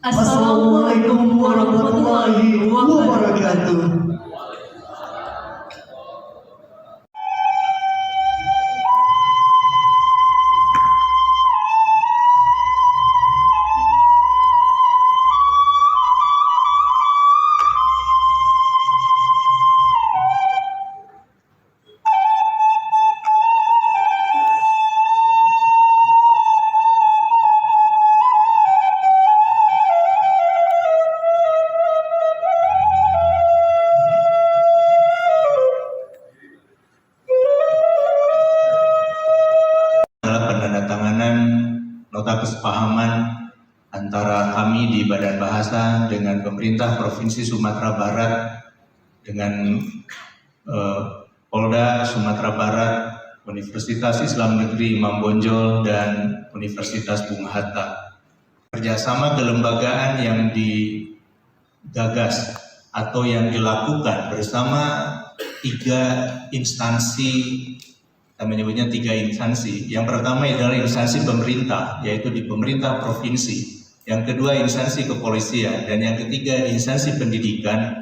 Assalamualaikum warahmatullahi wabarakatuh. Nota kesepahaman antara kami di Badan Bahasa dengan pemerintah Provinsi Sumatera Barat dengan Polda Sumatera Barat, Universitas Islam Negeri Imam Bonjol, dan Universitas Bung Hatta. Kerjasama kelembagaan yang digagas atau yang dilakukan bersama 3 instansi. Kita menyebutnya 3 instansi. Yang pertama adalah instansi pemerintah, yaitu di pemerintah provinsi. Yang kedua instansi kepolisian, dan yang ketiga instansi pendidikan.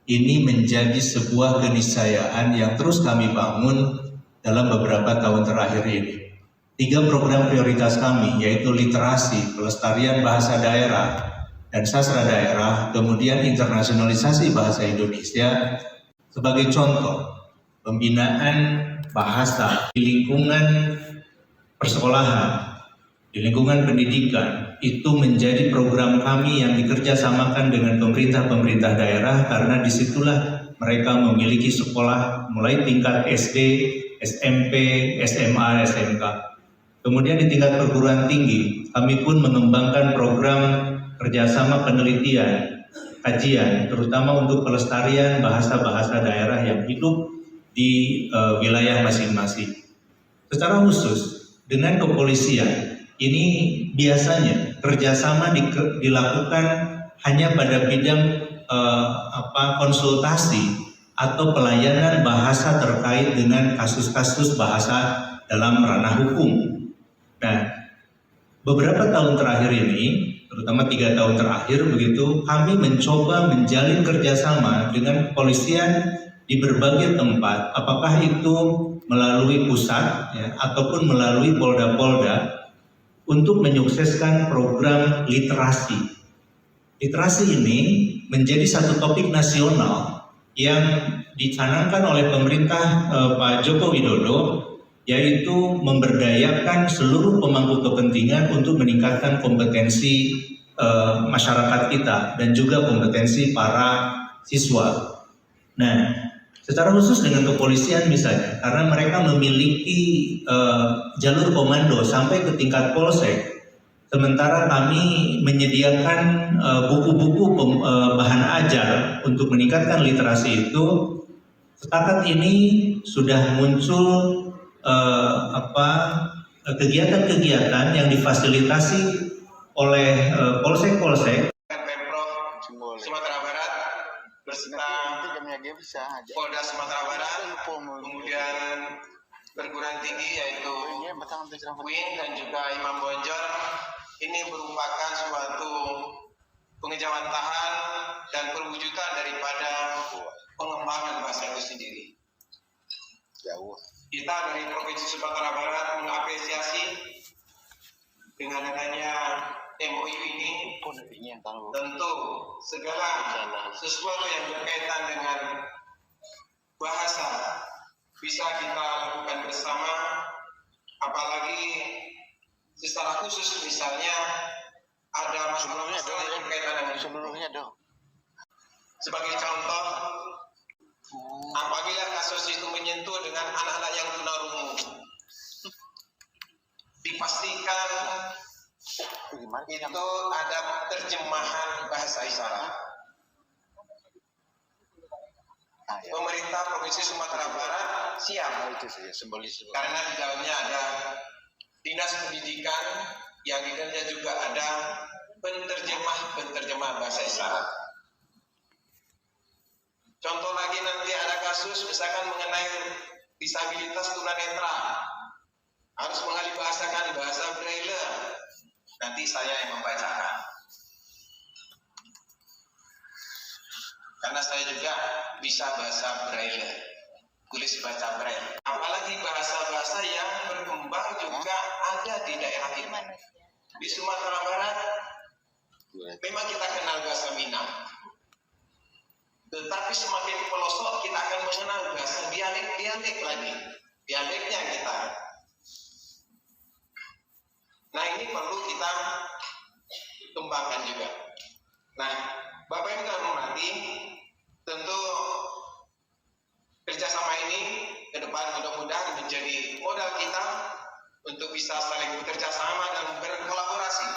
Ini menjadi sebuah keniscayaan yang terus kami bangun dalam beberapa tahun terakhir ini. 3 program prioritas kami, yaitu literasi, pelestarian bahasa daerah, dan sastra daerah, kemudian internasionalisasi bahasa Indonesia. Sebagai contoh, pembinaan bahasa di lingkungan persekolahan, di lingkungan pendidikan, itu menjadi program kami yang dikerjasamakan dengan pemerintah daerah, karena disitulah mereka memiliki sekolah mulai tingkat SD, SMP, SMA, SMK. Kemudian di tingkat perguruan tinggi, kami pun mengembangkan program kerjasama penelitian, kajian, terutama untuk pelestarian bahasa-bahasa daerah yang hidup di wilayah masing-masing. Secara khusus dengan kepolisian, ini biasanya kerjasama dilakukan hanya pada bidang konsultasi atau pelayanan bahasa terkait dengan kasus-kasus bahasa dalam ranah hukum. Nah, beberapa tahun terakhir ini, terutama 3 tahun terakhir begitu, kami mencoba menjalin kerjasama dengan kepolisian di berbagai tempat, apakah itu melalui pusat ya, ataupun melalui polda-polda, untuk menyukseskan program literasi. Literasi ini menjadi satu topik nasional yang dicanangkan oleh pemerintah Pak Joko Widodo, yaitu memberdayakan seluruh pemangku kepentingan untuk meningkatkan kompetensi masyarakat kita dan juga kompetensi para siswa. Nah, secara khusus dengan kepolisian misalnya, karena mereka memiliki jalur komando sampai ke tingkat polsek, sementara kami menyediakan buku-buku bahan ajar untuk meningkatkan literasi itu. Setakat ini sudah muncul kegiatan-kegiatan yang difasilitasi oleh polsek-polsek Sumatera Barat beserta Polda Sumatera Barat, kemudian perguruan tinggi yaitu UIN dan juga Imam Bonjol. Ini merupakan suatu pengejawantahan dan perwujudan daripada pengembangan bahasa itu sendiri. Kita dari Provinsi Sumatera Barat mengapresiasi dengan adanya MOU ini. Tentu segala sesuatu yang berkaitan dengan bahasa bisa kita lakukan bersama, apalagi secara khusus misalnya ada masalah yang berkaitan dengan sebelumnya dong. Sebagai contoh, apabila kasus itu menyentuh dengan anak-anak yang tunarungu, dipastikan itu ada terjemahan bahasa isyarat. Pemerintah Provinsi Sumatera Barat siap, karena di dalamnya ada Dinas Pendidikan, yang di dalamnya juga ada penterjemah bahasa isyarat. Contoh lagi nanti ada kasus misalkan mengenai disabilitas tunanetra, harus mengalih bahasakan bahasa Braille. Nanti saya yang membacakan. Karena saya juga bisa bahasa Braille, tulis baca Braille. Apalagi bahasa-bahasa yang berkembang juga ada di daerah ini. Di Sumatera Barat, memang kita kenal bahasa Minang. Tetapi semakin pelosok kita akan mengenal bahasa dialek-dialek lagi. Dialeknya kita. Nah ini perlu kita kembangkan juga. Nah, Bapak Ibu yang hormati, tentu kerjasama ini ke depan mudah-mudahan menjadi modal kita untuk bisa saling bekerja sama dan berkolaborasi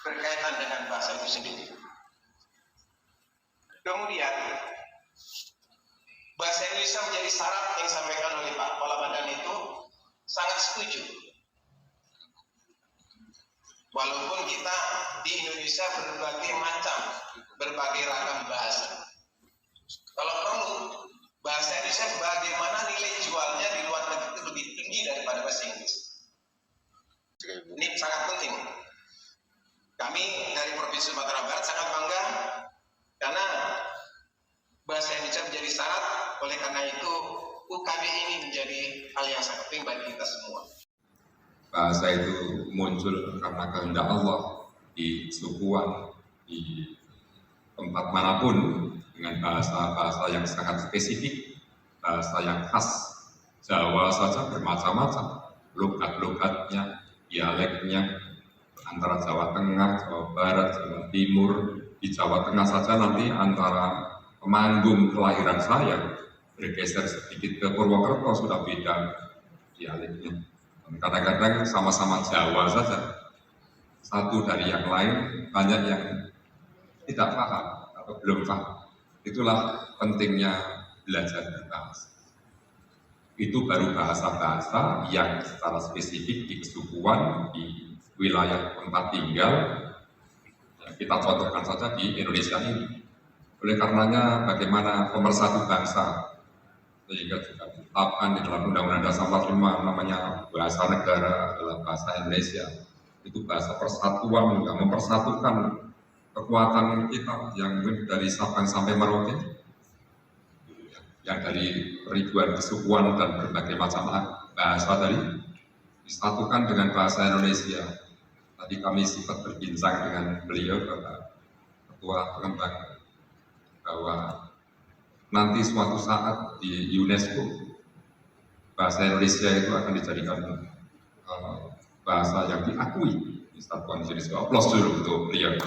berkaitan dengan bahasa itu sendiri. Kemudian, bahasa Indonesia menjadi syarat yang disampaikan oleh Pak Kepala Badan itu sangat setuju. Walaupun kita di Indonesia berbagai macam, berbagai ragam bahasa. Kalau perlu, bahasa Indonesia bagaimana nilai jualnya di luar negeri itu lebih tinggi daripada bahasa Inggris. Ini sangat penting. Kami dari Provinsi Sumatera Barat sangat bangga karena bahasa Indonesia menjadi syarat. Oleh karena itu, UKB ini menjadi hal yang sangat penting bagi kita semua. Bahasa itu muncul karena kehendak Allah di sukuan, di tempat manapun, dengan bahasa-bahasa yang sangat spesifik, bahasa yang khas. Jawa saja bermacam-macam, logat-logatnya, dialeknya, antara Jawa Tengah, Jawa Barat, Jawa Timur. Di Jawa Tengah saja nanti antara Temanggung kelahiran saya bergeser sedikit ke Purwokerto sudah beda dialeknya. Kadang-kadang sama-sama Jawa saja, satu dari yang lain, banyak yang tidak paham atau belum paham. Itulah pentingnya belajar berbahasa. Itu baru bahasa-bahasa yang secara spesifik di kesukuan, di wilayah tempat tinggal, kita contohkan saja di Indonesia ini. Oleh karenanya bagaimana pemersatu bangsa, sehingga juga ditetapkan di dalam Undang-Undang Dasar 45 namanya bahasa negara adalah bahasa Indonesia. Itu bahasa persatuan, juga mempersatukan kekuatan kita yang dari Sabang sampai Merauke, yang dari ribuan kesukuan dan berbagai macam bahasa tadi disatukan dengan bahasa Indonesia. Tadi kami sempat berbincang dengan beliau, Bapak Ketua Pengembang, bahwa nanti suatu saat di UNESCO bahasa Indonesia itu akan dijadikan bahasa yang diakui di Satuan UNESCO. Aplaus dulu untuk beliau.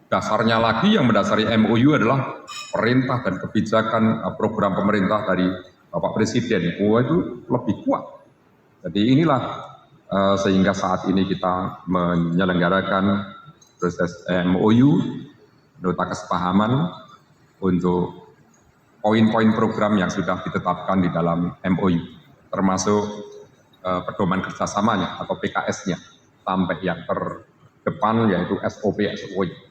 Dasarnya lagi yang mendasari MOU adalah perintah dan kebijakan program pemerintah dari Bapak Presiden. Itu lebih kuat. Jadi inilah sehingga saat ini kita menyelenggarakan proses MOU, nota kesepahaman untuk poin-poin program yang sudah ditetapkan di dalam MOU, termasuk pedoman kerjasamanya atau PKS-nya, sampai yang terdepan yaitu SOP-SOI.